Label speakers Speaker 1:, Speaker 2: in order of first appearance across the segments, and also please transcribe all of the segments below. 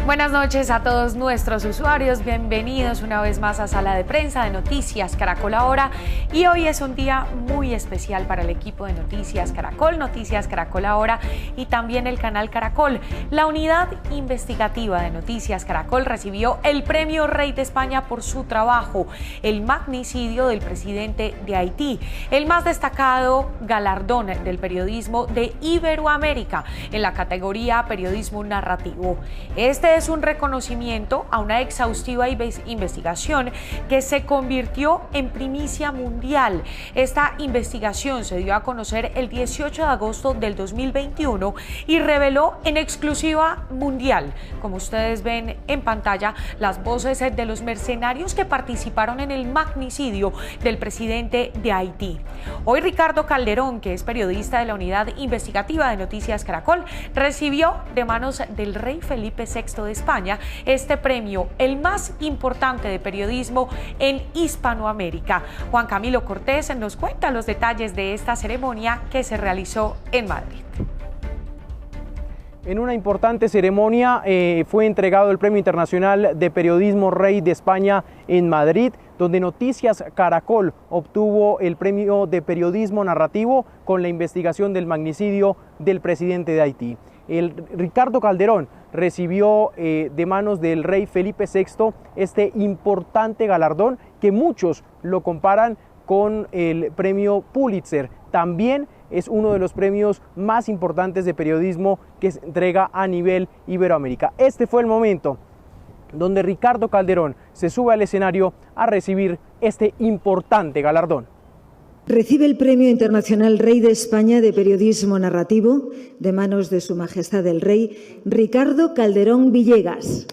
Speaker 1: Buenas noches a todos nuestros usuarios, bienvenidos una vez más a Sala de Prensa de Noticias Caracol Ahora, y hoy es un día muy especial para el equipo de Noticias Caracol Ahora y también el canal Caracol. La unidad investigativa de Noticias Caracol recibió el Premio Rey de España por su trabajo, el magnicidio del presidente de Haití, el más destacado galardón del periodismo de Iberoamérica en la categoría Periodismo Narrativo. Este es un reconocimiento a una exhaustiva investigación que se convirtió en primicia mundial. Esta investigación se dio a conocer el 18 de agosto del 2021 y reveló en exclusiva mundial, como ustedes ven en pantalla, las voces de los mercenarios que participaron en el magnicidio del presidente de Haití. Hoy Ricardo Calderón, que es periodista de la unidad investigativa de Noticias Caracol, recibió de manos del rey Felipe VI de España este premio, el más importante de periodismo en Hispanoamérica. Juan Camilo Cortés nos cuenta los detalles de esta ceremonia que se realizó en Madrid.
Speaker 2: En una importante ceremonia fue entregado el Premio Internacional de Periodismo Rey de España en Madrid, donde Noticias Caracol obtuvo el Premio de Periodismo Narrativo con la investigación del magnicidio del presidente de Haití. Ricardo Calderón recibió de manos del rey Felipe VI este importante galardón que muchos lo comparan con el premio Pulitzer. También es uno de los premios más importantes de periodismo que se entrega a nivel Iberoamérica. Este fue el momento donde Ricardo Calderón se sube al escenario a recibir este importante galardón.
Speaker 3: Recibe el Premio Internacional Rey de España de Periodismo Narrativo de manos de Su Majestad el Rey Ricardo Calderón Villegas.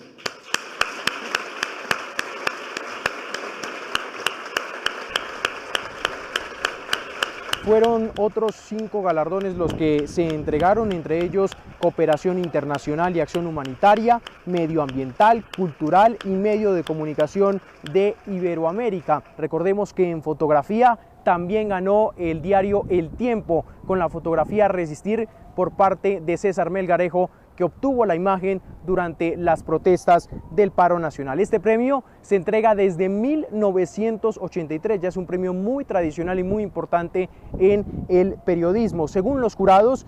Speaker 2: Fueron otros 5 galardones los que se entregaron, entre ellos Cooperación Internacional y Acción Humanitaria, Medioambiental, Cultural y Medio de Comunicación de Iberoamérica. Recordemos que en fotografía también ganó el diario El Tiempo con la fotografía Resistir por parte de César Melgarejo, que obtuvo la imagen durante las protestas del paro nacional. Este premio se entrega desde 1983, ya es un premio muy tradicional y muy importante en el periodismo. Según los jurados,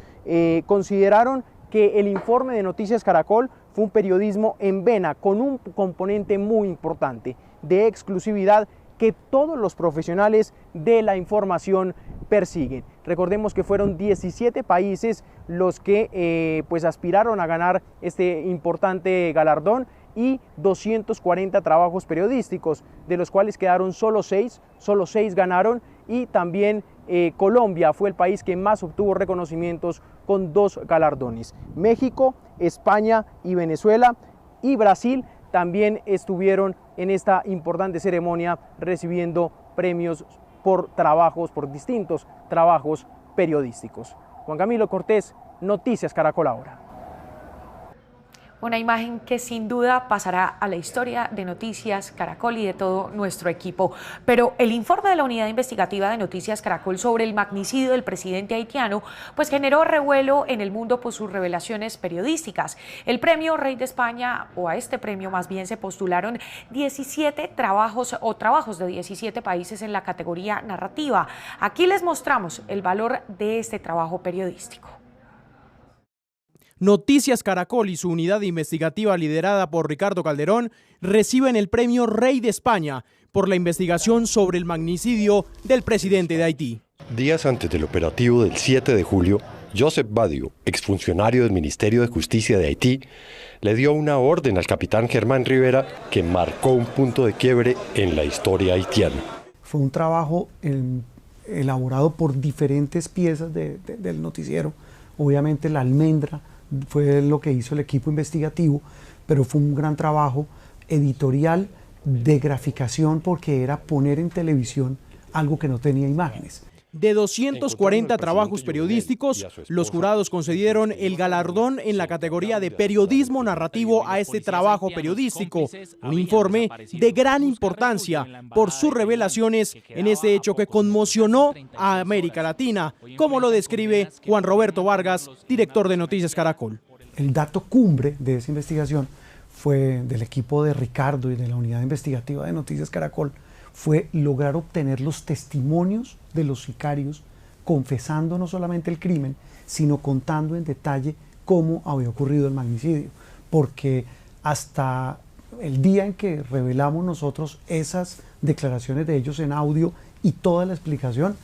Speaker 2: consideraron que el informe de Noticias Caracol fue un periodismo en vena, con un componente muy importante de exclusividad que todos los profesionales de la información persiguen. Recordemos que fueron 17 países los que aspiraron a ganar este importante galardón y 240 trabajos periodísticos, de los cuales quedaron solo 6 ganaron, y también Colombia fue el país que más obtuvo reconocimientos con 2 galardones. México, España y Venezuela y Brasil también estuvieron en esta importante ceremonia recibiendo premios por distintos trabajos periodísticos. Juan Camilo Cortés, Noticias Caracol Ahora.
Speaker 1: Una imagen que sin duda pasará a la historia de Noticias Caracol y de todo nuestro equipo. Pero el informe de la unidad investigativa de Noticias Caracol sobre el magnicidio del presidente haitiano generó revuelo en el mundo por sus revelaciones periodísticas. El Premio Rey de España, o a este premio más bien, se postularon 17 trabajos de 17 países en la categoría narrativa. Aquí les mostramos el valor de este trabajo periodístico.
Speaker 2: Noticias Caracol y su unidad investigativa liderada por Ricardo Calderón reciben el Premio Rey de España por la investigación sobre el magnicidio del presidente de Haití.
Speaker 4: Días antes del operativo del 7 de julio, Joseph Badio, exfuncionario del Ministerio de Justicia de Haití, le dio una orden al capitán Germán Rivera que marcó un punto de quiebre en la historia haitiana.
Speaker 5: Fue un trabajo elaborado por diferentes piezas del noticiero. Obviamente la almendra fue lo que hizo el equipo investigativo, pero fue un gran trabajo editorial de graficación, porque era poner en televisión algo que no tenía imágenes.
Speaker 2: De 240 trabajos periodísticos, los jurados concedieron el galardón en la categoría de periodismo narrativo a este trabajo periodístico, un informe de gran importancia por sus revelaciones en este hecho que conmocionó a América Latina, como lo describe Juan Roberto Vargas, director de Noticias Caracol.
Speaker 5: El dato cumbre de esa investigación del equipo de Ricardo y de la unidad investigativa de Noticias Caracol, fue lograr obtener los testimonios de los sicarios, confesando no solamente el crimen, sino contando en detalle cómo había ocurrido el magnicidio. Porque hasta el día en que revelamos nosotros esas declaraciones de ellos en audio y toda la explicación,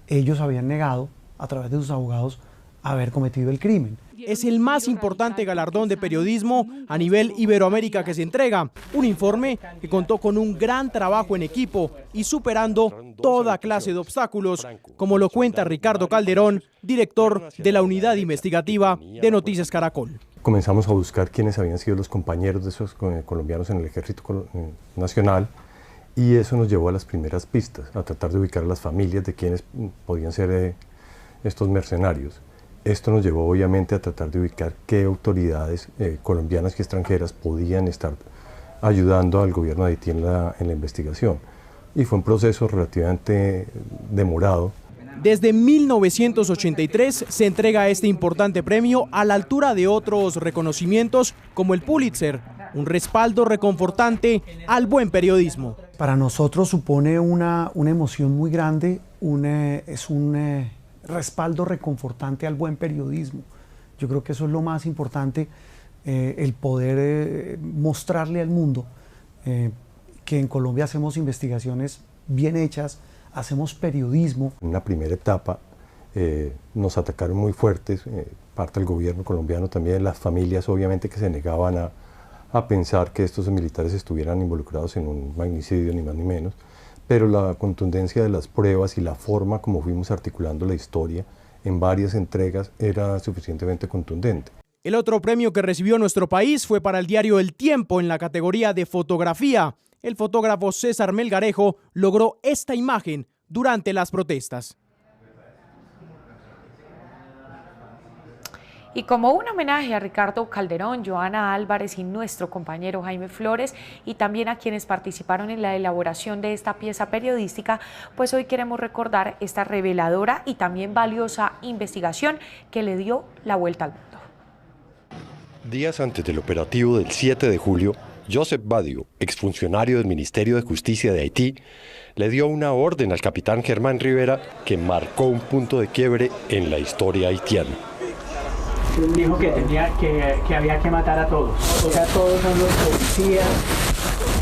Speaker 5: ellos habían negado, a través de sus abogados, haber cometido el crimen.
Speaker 2: Es el más importante galardón de periodismo a nivel Iberoamérica que se entrega. Un informe que contó con un gran trabajo en equipo y superando toda clase de obstáculos, como lo cuenta Ricardo Calderón, director de la unidad investigativa de Noticias Caracol.
Speaker 4: Comenzamos a buscar quiénes habían sido los compañeros de esos colombianos en el Ejército Nacional, y eso nos llevó a las primeras pistas, a tratar de ubicar a las familias de quienes podían ser estos mercenarios. Esto nos llevó obviamente a tratar de ubicar qué autoridades colombianas y extranjeras podían estar ayudando al gobierno de Haití en la investigación. Y fue un proceso relativamente demorado.
Speaker 2: Desde 1983 se entrega este importante premio a la altura de otros reconocimientos como el Pulitzer, un respaldo reconfortante al buen periodismo.
Speaker 5: Para nosotros supone una emoción muy grande, es un respaldo reconfortante al buen periodismo. Yo creo que eso es lo más importante, el poder mostrarle al mundo que en Colombia hacemos investigaciones bien hechas, hacemos periodismo.
Speaker 4: En una primera etapa nos atacaron muy fuertes, parte del gobierno colombiano también, las familias obviamente que se negaban a pensar que estos militares estuvieran involucrados en un magnicidio, ni más ni menos, pero la contundencia de las pruebas y la forma como fuimos articulando la historia en varias entregas era suficientemente contundente.
Speaker 2: El otro premio que recibió nuestro país fue para el diario El Tiempo en la categoría de fotografía. El fotógrafo César Melgarejo logró esta imagen durante las protestas.
Speaker 1: Y como un homenaje a Ricardo Calderón, Joana Álvarez y nuestro compañero Jaime Flores, y también a quienes participaron en la elaboración de esta pieza periodística, pues hoy queremos recordar esta reveladora y también valiosa investigación que le dio la vuelta al mundo.
Speaker 4: Días antes del operativo del 7 de julio, Joseph Badio, exfuncionario del Ministerio de Justicia de Haití, le dio una orden al capitán Germán Rivera que marcó un punto de quiebre en la historia haitiana.
Speaker 6: Dijo que había que matar a todos. O sea, todos son los policías,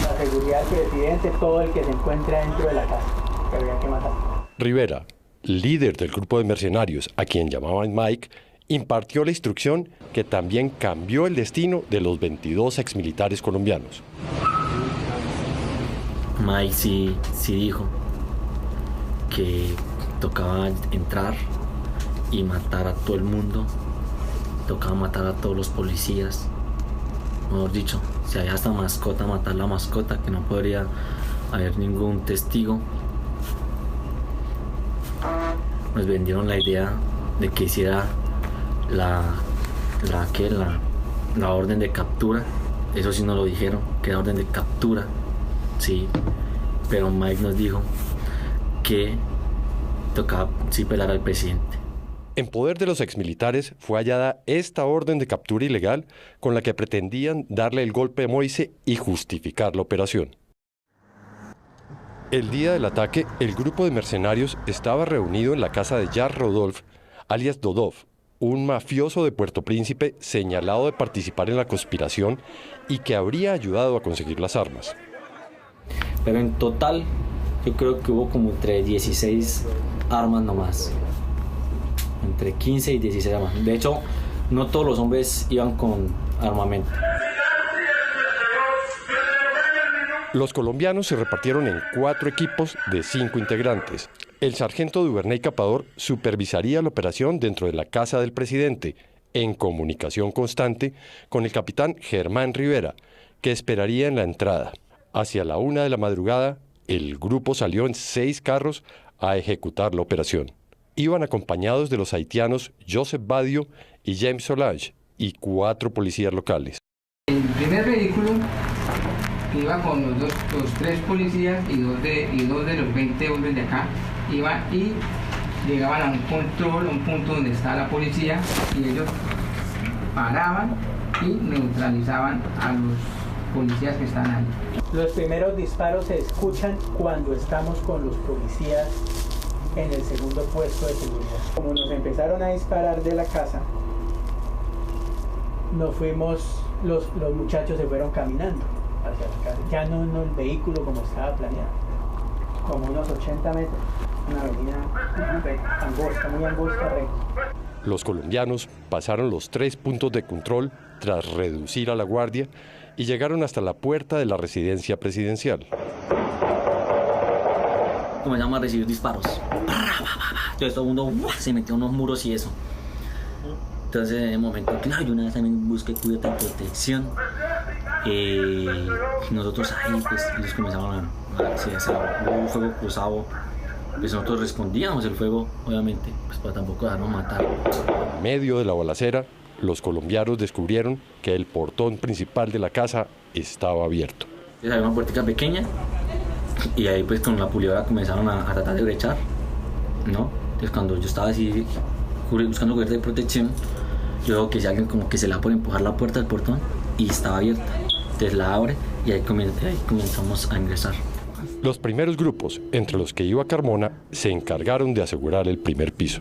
Speaker 6: la seguridad del presidente, todo el que se encuentra dentro de la casa, que había que matar.
Speaker 4: Rivera, líder del grupo de mercenarios, a quien llamaban Mike, impartió la instrucción que también cambió el destino de los 22 exmilitares colombianos.
Speaker 7: Mike sí dijo que tocaba entrar y matar a todo el mundo, tocaba matar a todos los policías, mejor dicho, si había hasta mascota, matar la mascota, que no podría haber ningún testigo. Nos vendieron la idea de que hiciera la orden de captura, eso sí nos lo dijeron, que era orden de captura, sí, pero Mike nos dijo que tocaba sí pelar al presidente.
Speaker 4: En poder de los exmilitares fue hallada esta orden de captura ilegal con la que pretendían darle el golpe de Moise y justificar la operación. El día del ataque, el grupo de mercenarios estaba reunido en la casa de Jacques Rodolphe, alias Dodov, un mafioso de Puerto Príncipe señalado de participar en la conspiración y que habría ayudado a conseguir las armas.
Speaker 7: Pero en total, yo creo que hubo como entre 16 armas nomás. Entre 15 y 16 armas. De hecho, no todos los hombres iban con armamento.
Speaker 4: Los colombianos se repartieron en 4 equipos de 5 integrantes. El sargento Duvernay Capador supervisaría la operación dentro de la casa del presidente, en comunicación constante con el capitán Germán Rivera, que esperaría en la entrada. Hacia la 1 de la madrugada, el grupo salió en 6 carros a ejecutar la operación. Iban acompañados de los haitianos Joseph Badio y James Solange y 4 policías locales.
Speaker 8: El primer vehículo iba con los 3 policías y dos de los 20 hombres de acá, iban y llegaban a un control, a un punto donde está la policía, y ellos paraban y neutralizaban a policías que están ahí.
Speaker 6: Los primeros disparos se escuchan cuando estamos con los policías en el segundo puesto de seguridad. Como nos empezaron a disparar de la casa, nos fuimos, los muchachos se fueron caminando hacia la casa, ya no en el vehículo como estaba planeado, como unos 80 metros, una avenida angosta, muy angosta, recta.
Speaker 4: Los colombianos pasaron los 3 puntos de control tras reducir a la guardia y llegaron hasta la puerta de la residencia presidencial.
Speaker 7: Comenzamos a recibir disparos. Entonces todo el mundo se metió a unos muros y eso. Entonces en el momento, claro, yo una vez también busqué cubierta de protección. Nosotros ahí pues ellos comenzaron hubo un fuego cruzado. Pues nosotros respondíamos el fuego, obviamente, pues para tampoco dejarnos matar.
Speaker 4: En medio de la balacera, los colombianos descubrieron que el portón principal de la casa estaba abierto.
Speaker 7: Había una puertica pequeña y ahí pues con la pulidora comenzaron a tratar de brechar, ¿no? Entonces cuando yo estaba así buscando cubierta de protección, yo veo que si alguien como que se la por empujar la puerta del portón y estaba abierta. Entonces la abre y ahí comenzamos a ingresar.
Speaker 4: Los primeros grupos, entre los que iba Carmona, se encargaron de asegurar el primer piso.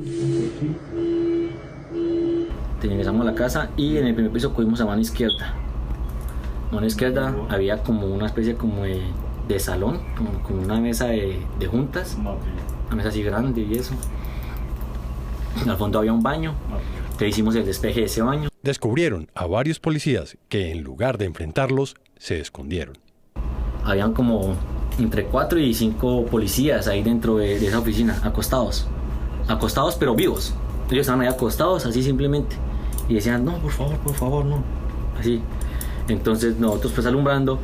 Speaker 7: Ingresamos a la casa y en el primer piso cogimos a mano izquierda. A mano izquierda había como una especie como de salón, como una mesa de juntas, una mesa así grande y eso. Al fondo había un baño, le hicimos el despeje de ese baño.
Speaker 4: Descubrieron a varios policías que en lugar de enfrentarlos, se escondieron.
Speaker 7: Habían como entre 4 y 5 policías ahí dentro de esa oficina, acostados pero vivos. Ellos estaban ahí acostados así simplemente y decían, no, por favor, no, así. Entonces nosotros pues alumbrando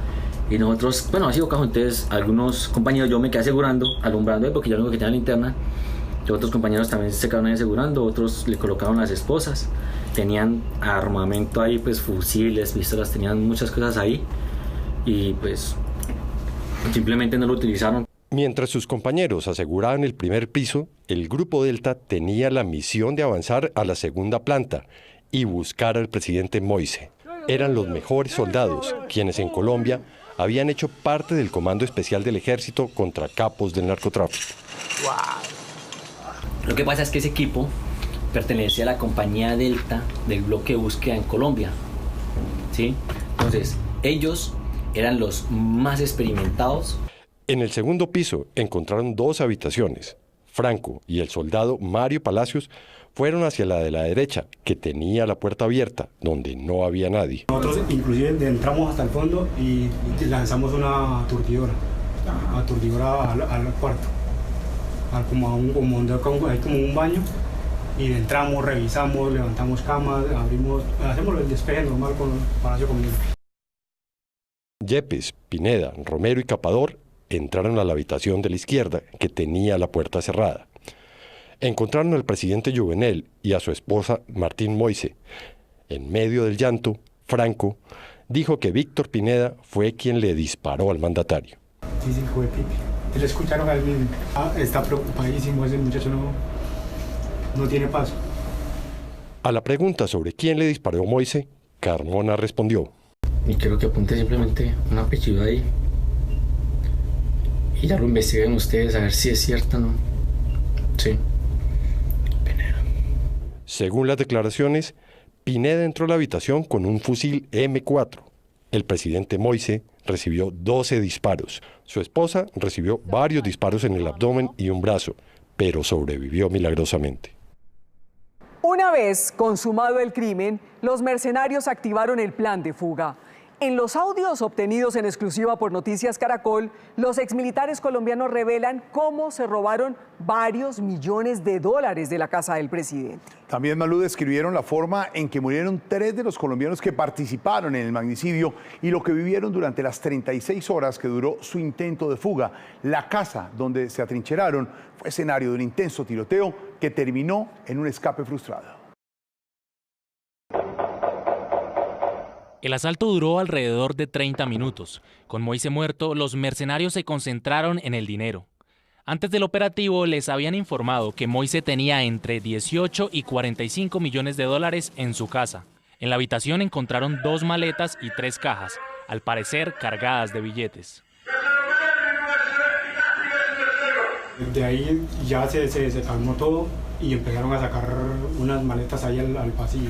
Speaker 7: y nosotros, bueno, así bocajo, entonces algunos compañeros, yo me quedé alumbrando ahí porque yo lo único que tenía linterna. Y otros compañeros también se quedaron ahí asegurando, otros le colocaron las esposas, tenían armamento ahí, pues fusiles, pistolas, tenían muchas cosas ahí y pues simplemente no lo utilizaron.
Speaker 4: Mientras sus compañeros aseguraban el primer piso, el Grupo Delta tenía la misión de avanzar a la segunda planta y buscar al presidente Moise. Eran los mejores soldados, quienes en Colombia habían hecho parte del Comando Especial del Ejército contra capos del narcotráfico.
Speaker 7: Lo que pasa es que ese equipo pertenecía a la compañía Delta del bloque de búsqueda en Colombia, ¿sí? Entonces, ellos eran los más experimentados.
Speaker 4: En el segundo piso encontraron 2 habitaciones. Franco y el soldado Mario Palacios fueron hacia la de la derecha, que tenía la puerta abierta, donde no había nadie.
Speaker 9: Nosotros inclusive entramos hasta el fondo y lanzamos una aturdidora al cuarto, como un baño, y entramos, revisamos, levantamos camas, hacemos el despeje normal con el Palacio Comunal.
Speaker 4: Yepes, Pineda, Romero y Capador entraron a la habitación de la izquierda, que tenía la puerta cerrada. Encontraron al presidente Juvenel y a su esposa Martín Moise. En medio del llanto, Franco dijo que Víctor Pineda fue quien le disparó al mandatario.
Speaker 9: Sí, fue Pipi. Él escucharon al mismo. Está preocupadísimo, ese muchacho no tiene paso.
Speaker 4: A la pregunta sobre quién le disparó a Moise, Carmona respondió:
Speaker 7: y creo que apunté simplemente una apellido ahí y ya lo investiguen ustedes a ver si es cierto o no. Sí, Pineda.
Speaker 4: Según las declaraciones, Pineda entró a la habitación con un fusil M4. El presidente Moise recibió 12 disparos. Su esposa recibió varios disparos en el abdomen y un brazo, pero sobrevivió milagrosamente.
Speaker 10: Una vez consumado el crimen, los mercenarios activaron el plan de fuga. En los audios obtenidos en exclusiva por Noticias Caracol, los exmilitares colombianos revelan cómo se robaron varios millones de dólares de la casa del presidente.
Speaker 11: También, Malú, describieron la forma en que murieron 3 de los colombianos que participaron en el magnicidio y lo que vivieron durante las 36 horas que duró su intento de fuga. La casa donde se atrincheraron fue escenario de un intenso tiroteo que terminó en un escape frustrado.
Speaker 12: El asalto duró alrededor de 30 minutos. Con Moise muerto, los mercenarios se concentraron en el dinero. Antes del operativo les habían informado que Moise tenía entre 18 y 45 millones de dólares en su casa. En la habitación encontraron 2 maletas y 3 cajas. al parecer cargadas de billetes.
Speaker 9: De ahí ya se calmó todo y empezaron a sacar unas maletas ahí al pasillo.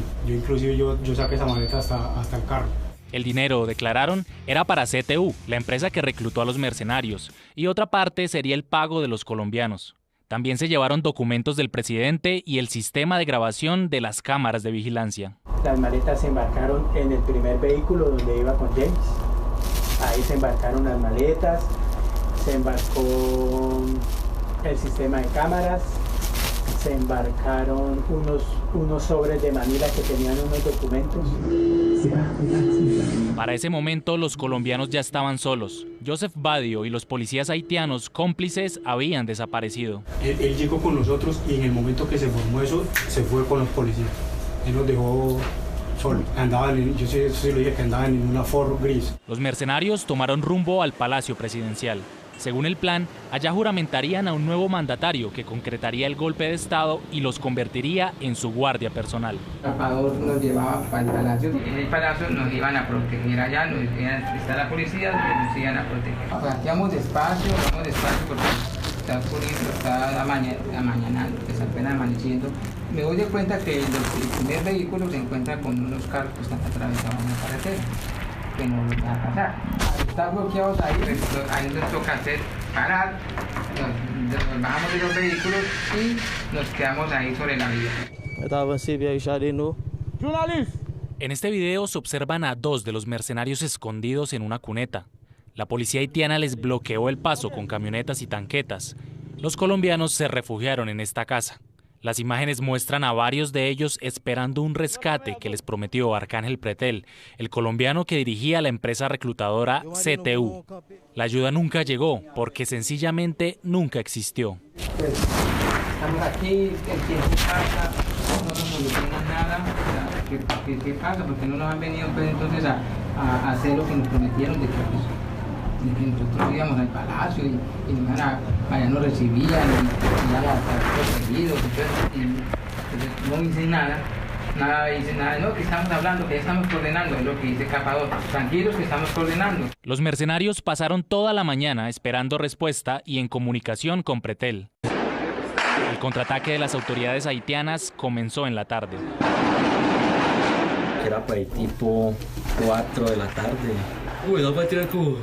Speaker 9: Yo saqué esa maleta hasta el carro.
Speaker 12: El dinero, declararon, era para CTU, la empresa que reclutó a los mercenarios, y otra parte sería el pago de los colombianos. También se llevaron documentos del presidente y el sistema de grabación de las cámaras de vigilancia.
Speaker 6: Las maletas se embarcaron en el primer vehículo donde iba con James. Ahí se embarcaron las maletas, se embarcó el sistema de cámaras, se embarcaron unos sobres de Manila que tenían unos documentos.
Speaker 12: Para ese momento los colombianos ya estaban solos. Joseph Badio y los policías haitianos cómplices habían desaparecido.
Speaker 9: Él llegó con nosotros y en el momento que se formó eso, se fue con los policías. Él nos dejó solos. Yo sí lo dije que andaban en una Ford gris.
Speaker 12: Los mercenarios tomaron rumbo al Palacio Presidencial. Según el plan, allá juramentarían a un nuevo mandatario que concretaría el golpe de Estado y los convertiría en su guardia personal.
Speaker 8: Capador nos llevaba para el palacio. En el palacio nos iban a proteger allá, está la policía, nos iban a proteger. Hacíamos despacio porque está oscurito, está amañanando, que está apenas amaneciendo. Me doy de cuenta que el primer vehículo se encuentra con unos carros que están atravesados en la carretera, que no los van a pasar. Están bloqueados ahí nos toca hacer parar, nos bajamos de los vehículos y nos quedamos ahí sobre la vía.
Speaker 12: En este video se observan a 2 de los mercenarios escondidos en una cuneta. La policía haitiana les bloqueó el paso con camionetas y tanquetas. Los colombianos se refugiaron en esta casa. Las imágenes muestran a varios de ellos esperando un rescate que les prometió Arcángel Pretel, el colombiano que dirigía la empresa reclutadora CTU. La ayuda nunca llegó porque sencillamente nunca existió.
Speaker 8: Estamos aquí, el tiempo pasa, no nos solucionan nada. ¿Qué pasa? Porque no nos han venido pues, entonces a hacer lo que nos prometieron de que nosotros íbamos al palacio y allá nos recibían y íbamos a estar protegidos. Entonces no dicen nada dicen nada, no, que estamos hablando, que ya estamos coordinando, es lo que dice Capador, tranquilos que estamos coordinando.
Speaker 12: Los mercenarios pasaron toda la mañana esperando respuesta y en comunicación con Pretel. El contraataque de las autoridades haitianas comenzó en la tarde.
Speaker 7: Era por ahí tipo 4 de la tarde. No fue tirar como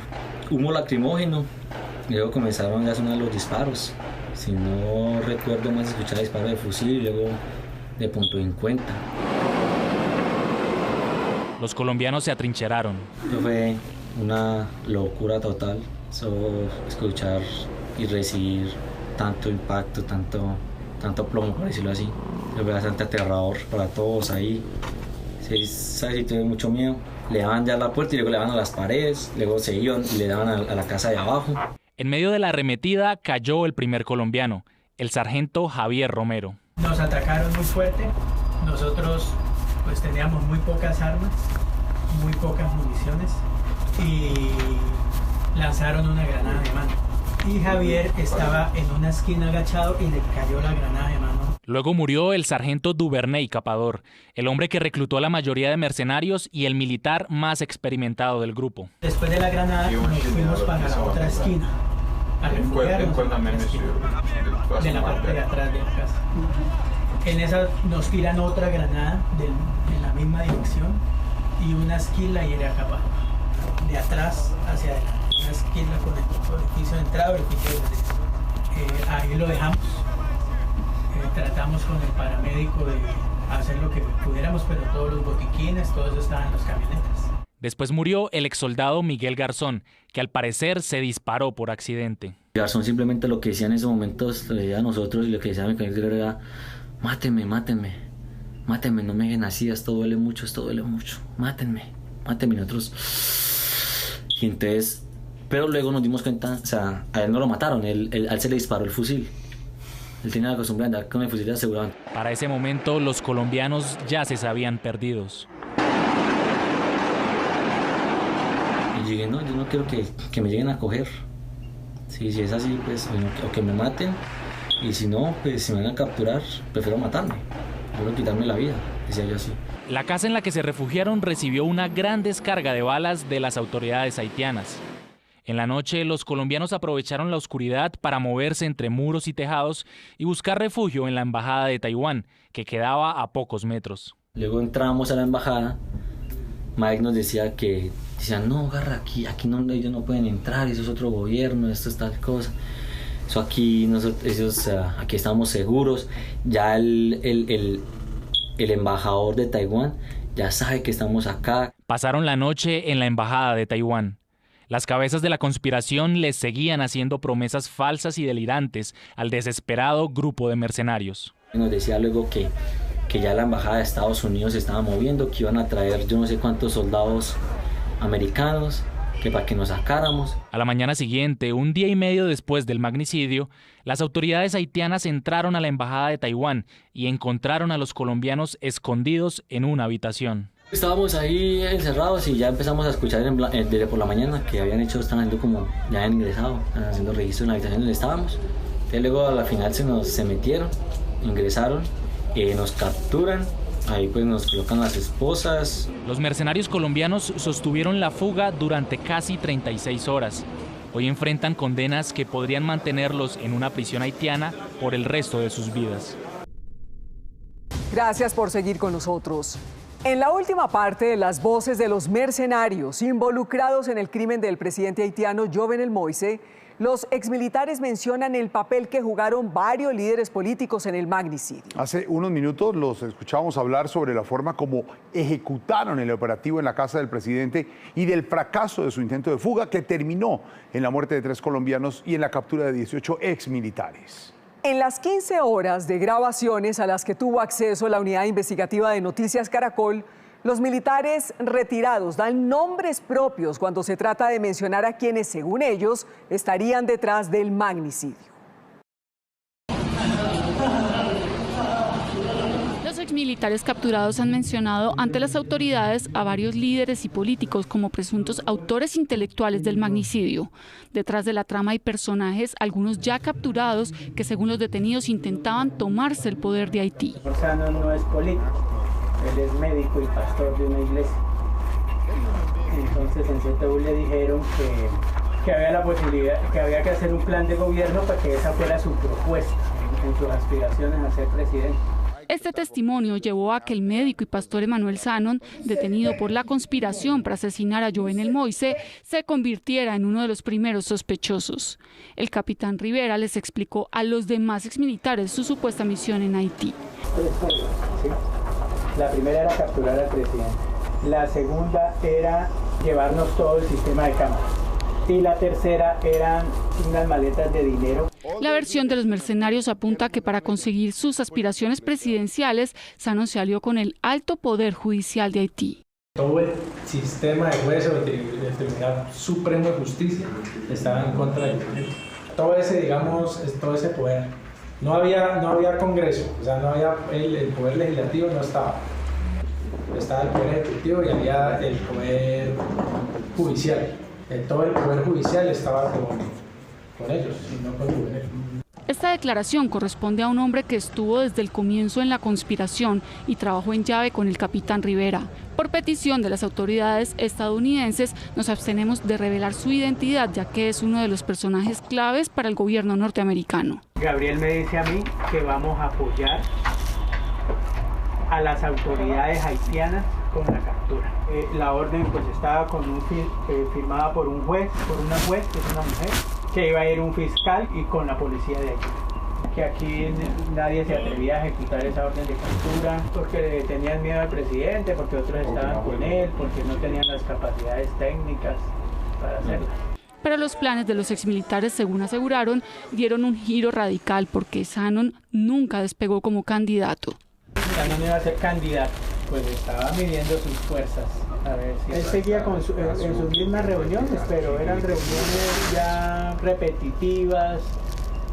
Speaker 7: humo lacrimógeno. Luego comenzaron a sonar los disparos. Si no recuerdo más, escuchaba disparos de fusil y luego de .50.
Speaker 12: Los colombianos se atrincheraron.
Speaker 7: Eso fue una locura total. Solo escuchar y recibir tanto impacto, tanto plomo, por decirlo así. Fue bastante aterrador para todos ahí. Sí, tuve mucho miedo. Le daban ya a la puerta y luego le daban a las paredes, luego se iban y le daban a la casa de abajo.
Speaker 12: En medio de la arremetida cayó el primer colombiano, el sargento Javier Romero.
Speaker 6: Nos atacaron muy fuerte. Nosotros pues teníamos muy pocas armas, muy pocas municiones y lanzaron una granada de mano. Y Javier estaba en una esquina agachado y le cayó la granada de mano.
Speaker 12: Luego murió el sargento Duvernay Capador, el hombre que reclutó a la mayoría de mercenarios y el militar más experimentado del grupo.
Speaker 6: Después de la granada nos fuimos para la otra esquina, a refugiarnos de la parte de atrás de la casa. En esa nos tiran otra granada en la misma dirección y una esquila hiere a Capador, de atrás hacia adelante. Una esquina con el piso de entrada y el piso de salida. Ahí lo dejamos. Tratamos con el paramédico de hacer lo que pudiéramos, pero todos los botiquines, todo eso estaba en las camionetas.
Speaker 12: Después murió el exsoldado Miguel Garzón, que al parecer se disparó por accidente.
Speaker 7: Garzón simplemente lo que decía en esos momentos, lo decía a nosotros y lo que decía a mi compañero era: mátenme, no me dejen así, esto duele mucho, mátenme. Nosotros, y entonces, pero luego nos dimos cuenta, o sea, a él no lo mataron, a él se le disparó el fusil. Él tenía la costumbre de andar con el fusil de asegurado.
Speaker 12: Para ese momento, los colombianos ya se sabían perdidos.
Speaker 7: Y llegué, no, yo no quiero que me lleguen a coger. Si es así, pues, o que me maten. Y si no, pues si me van a capturar, prefiero matarme. Prefiero quitarme la vida. decía yo así.
Speaker 12: La casa en la que se refugiaron recibió una gran descarga de balas de las autoridades haitianas. En la noche, los colombianos aprovecharon la oscuridad para moverse entre muros y tejados y buscar refugio en la embajada de Taiwán, que quedaba a pocos metros.
Speaker 7: Luego entramos a la embajada, Mike nos decían, no, agarra aquí no, ellos no pueden entrar, eso es otro gobierno, esto es tal cosa. Eso aquí, aquí estamos seguros. Ya el embajador de Taiwán ya sabe que estamos acá.
Speaker 12: Pasaron la noche en la embajada de Taiwán. Las cabezas de la conspiración les seguían haciendo promesas falsas y delirantes al desesperado grupo de mercenarios.
Speaker 7: Nos decía luego que ya la embajada de Estados Unidos se estaba moviendo, que iban a traer yo no sé cuántos soldados americanos, que para que nos sacáramos.
Speaker 12: A la mañana siguiente, un día y medio después del magnicidio, las autoridades haitianas entraron a la embajada de Taiwán y encontraron a los colombianos escondidos en una habitación.
Speaker 7: Estábamos ahí encerrados y ya empezamos a escuchar desde por la mañana que estaban haciendo como, ya habían ingresado, haciendo registro en la habitación donde estábamos. Y luego a la final se metieron, ingresaron, nos capturan, ahí pues nos colocan las esposas.
Speaker 12: Los mercenarios colombianos sostuvieron la fuga durante casi 36 horas. Hoy enfrentan condenas que podrían mantenerlos en una prisión haitiana por el resto de sus vidas.
Speaker 10: Gracias por seguir con nosotros. En la última parte, las voces de los mercenarios involucrados en el crimen del presidente haitiano Jovenel Moïse, los exmilitares mencionan el papel que jugaron varios líderes políticos en el magnicidio. Hace
Speaker 11: unos minutos los escuchábamos hablar sobre la forma como ejecutaron el operativo en la casa del presidente y del fracaso de su intento de fuga que terminó en la muerte de 3 colombianos y en la captura de 18 exmilitares.
Speaker 10: En las 15 horas de grabaciones a las que tuvo acceso la unidad investigativa de Noticias Caracol, los militares retirados dan nombres propios cuando se trata de mencionar a quienes, según ellos, estarían detrás del magnicidio.
Speaker 13: Los exmilitares capturados han mencionado ante las autoridades a varios líderes y políticos como presuntos autores intelectuales del magnicidio. Detrás de la trama hay personajes, algunos ya capturados, que según los detenidos intentaban tomarse el poder de Haití.
Speaker 6: Sannon no es político, él es médico y pastor de una iglesia. Entonces en CTU le dijeron que había la posibilidad, que había que hacer un plan de gobierno para que esa fuera su propuesta en sus aspiraciones a ser presidente.
Speaker 13: Este testimonio llevó a que el médico y pastor Emmanuel Sannon, detenido por la conspiración para asesinar a Jovenel Moïse, se convirtiera en uno de los primeros sospechosos. El capitán Rivera les explicó a los demás exmilitares su supuesta misión en Haití.
Speaker 6: Sí. La primera era capturar al presidente, la segunda era llevarnos todo el sistema de cámaras y la tercera eran unas maletas de dinero.
Speaker 13: La versión de los mercenarios apunta que para conseguir sus aspiraciones presidenciales, Sannon se alió con el alto poder judicial de Haití.
Speaker 14: Todo el sistema de jueces del Tribunal Supremo de Justicia estaba en contra de él. Todo ese poder. No había Congreso, o sea, no había el poder legislativo, no estaba. Estaba el poder ejecutivo y había el poder judicial. Todo el poder judicial estaba con ellos y no con el gobierno.
Speaker 13: Esta declaración corresponde a un hombre que estuvo desde el comienzo en la conspiración y trabajó en llave con el capitán Rivera. Por petición de las autoridades estadounidenses, nos abstenemos de revelar su identidad, ya que es uno de los personajes claves para el gobierno norteamericano.
Speaker 6: Gabriel me dice a mí que vamos a apoyar a las autoridades haitianas con la captura. La orden pues estaba firmada por un juez, por una juez, que es una mujer, que iba a ir un fiscal y con la policía de Haití. Que aquí nadie se atrevía a ejecutar esa orden de captura porque le tenían miedo al presidente, porque otros estaban con él, porque no tenían las capacidades técnicas para hacerlo.
Speaker 13: Pero los planes de los exmilitares, según aseguraron, dieron un giro radical porque Sannon nunca despegó como candidato.
Speaker 6: Sannon iba a ser candidato, pues estaba midiendo sus fuerzas. A ver si él seguía en sus mismas reuniones, pero eran reuniones ya repetitivas,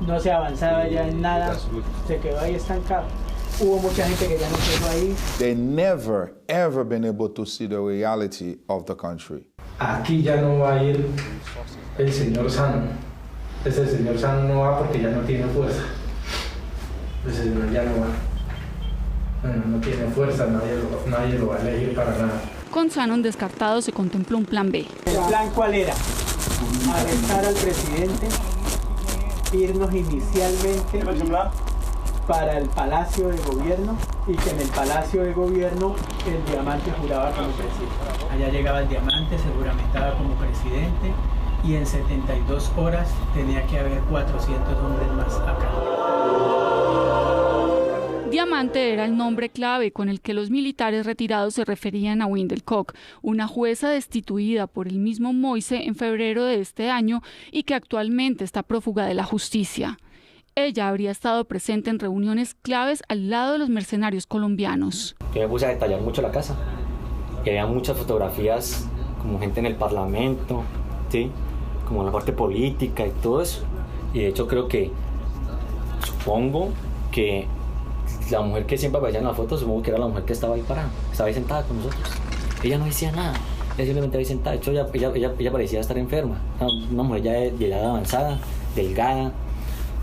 Speaker 6: no se avanzaba ya en nada, se quedó ahí estancado. Hubo mucha gente que ya no quedó ahí.
Speaker 15: They never ever been able to see the reality of the country.
Speaker 14: Aquí ya no va a ir el señor Sannon. Ese señor Sannon no va porque ya no tiene fuerza. Ese señor ya no va. bueno, no tiene fuerza, nadie lo va a elegir para nada.
Speaker 13: Con Shannon descartado se contempló un plan B.
Speaker 6: ¿El plan cuál era? Arrestar al presidente, irnos inicialmente para el Palacio de Gobierno y que en el Palacio de Gobierno el Diamante juraba como presidente. Allá llegaba el Diamante, se juramentaba como presidente y en 72 horas tenía que haber 400 hombres más acá.
Speaker 13: Diamante era el nombre clave con el que los militares retirados se referían a Wendell Koch, una jueza destituida por el mismo Moise en febrero de este año y que actualmente está prófuga de la justicia. Ella habría estado presente en reuniones claves al lado de los mercenarios colombianos.
Speaker 7: Yo me puse a detallar mucho la casa, y había muchas fotografías como gente en el parlamento, ¿sí? Como en la parte política y todo eso. Y de hecho supongo que la mujer que siempre aparecía en la foto, supongo que era la mujer que estaba ahí parada, estaba ahí sentada con nosotros. Ella no decía nada, ella simplemente ahí sentada. De hecho, ella parecía estar enferma. Una mujer ya de edad avanzada, delgada,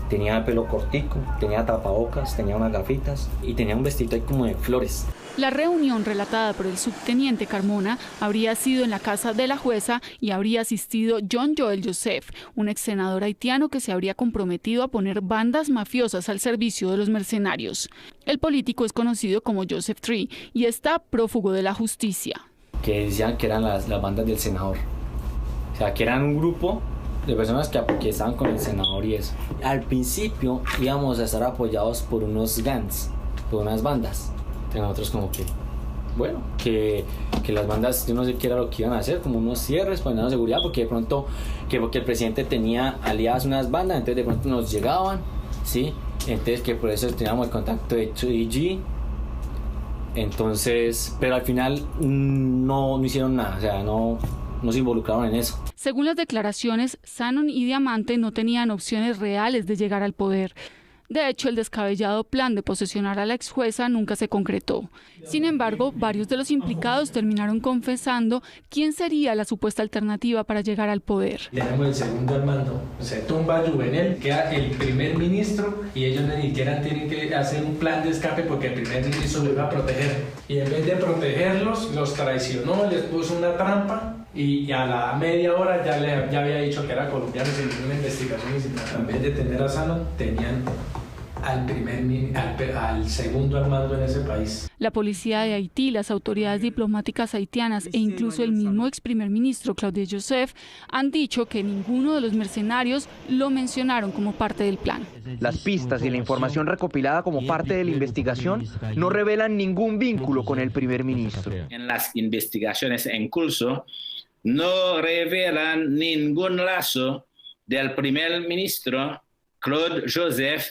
Speaker 7: tenía el pelo cortico, tenía tapabocas, tenía unas gafitas y tenía un vestido ahí como de flores.
Speaker 13: La reunión relatada por el subteniente Carmona habría sido en la casa de la jueza y habría asistido John Joel Joseph, un ex senador haitiano que se habría comprometido a poner bandas mafiosas al servicio de los mercenarios. El político es conocido como Joseph Tree y está prófugo de la justicia.
Speaker 7: Que decían que eran las bandas del senador, o sea, que eran un grupo de personas que estaban con el senador y eso. Al principio íbamos a estar apoyados por unos gangs, por unas bandas. Entonces nosotros como que, bueno, que las bandas, yo no sé qué era lo que iban a hacer, como unos cierres para darnos seguridad, porque de pronto, porque el presidente tenía aliadas unas bandas, entonces de pronto nos llegaban, ¿sí? Entonces que por eso teníamos el contacto de 2EG. Entonces, pero al final no hicieron nada, o sea, no se involucraron en eso.
Speaker 13: Según las declaraciones, Shannon y Diamante no tenían opciones reales de llegar al poder. De hecho, el descabellado plan de posesionar a la ex jueza nunca se concretó. Sin embargo, varios de los implicados terminaron confesando quién sería la supuesta alternativa para llegar al poder.
Speaker 14: Tenemos el segundo al mando. Se tumba a Juvenel, queda el primer ministro y ellos ni siquiera tienen que hacer un plan de escape porque el primer ministro los iba a proteger. Y en vez de protegerlos, los traicionó, les puso una trampa. Y a la media hora ya había dicho que era colombiano sin ninguna investigación y sin nada. En vez de tener a Shannon, tenían al segundo al mando en ese país.
Speaker 13: La policía de Haití, las autoridades diplomáticas haitianas e incluso el mismo ex primer ministro Claude Joseph han dicho que ninguno de los mercenarios lo mencionaron como parte del plan.
Speaker 16: Las pistas y la información recopilada como parte de la investigación no revelan ningún vínculo con el primer ministro.
Speaker 17: En las investigaciones en curso no revelan ningún lazo del primer ministro Claude Joseph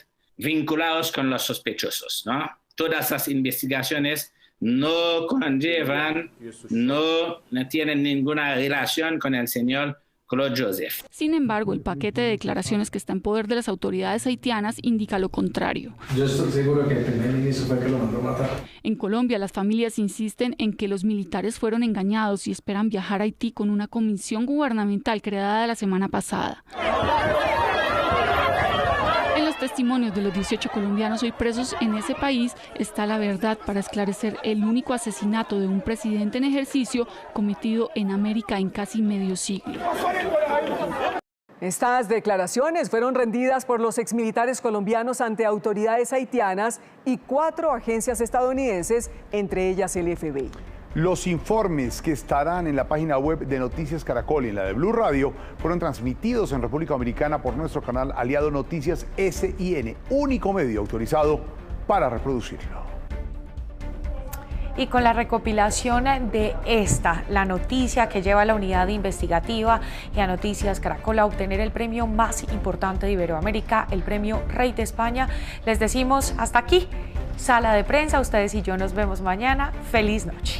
Speaker 17: vinculados con los sospechosos, ¿no? Todas las investigaciones no conllevan, no tienen ninguna relación con el señor Claude Joseph.
Speaker 13: Sin embargo, el paquete de declaraciones que está en poder de las autoridades haitianas indica lo contrario.
Speaker 14: Yo estoy seguro que el primer ministro fue el que lo mandó a matar.
Speaker 13: En Colombia, las familias insisten en que los militares fueron engañados y esperan viajar a Haití con una comisión gubernamental creada la semana pasada. En los testimonios de los 18 colombianos hoy presos en ese país está la verdad para esclarecer el único asesinato de un presidente en ejercicio cometido en América en casi medio siglo.
Speaker 10: Estas declaraciones fueron rendidas por los exmilitares colombianos ante autoridades haitianas y 4 agencias estadounidenses, entre ellas el FBI.
Speaker 11: Los informes que estarán en la página web de Noticias Caracol y en la de Blue Radio fueron transmitidos en República Dominicana por nuestro canal aliado Noticias SIN, único medio autorizado para reproducirlo.
Speaker 1: Y con la recopilación de la noticia que lleva a la unidad investigativa y a Noticias Caracol a obtener el premio más importante de Iberoamérica, el premio Rey de España, les decimos hasta aquí, Sala de Prensa. Ustedes y yo nos vemos mañana. ¡Feliz noche!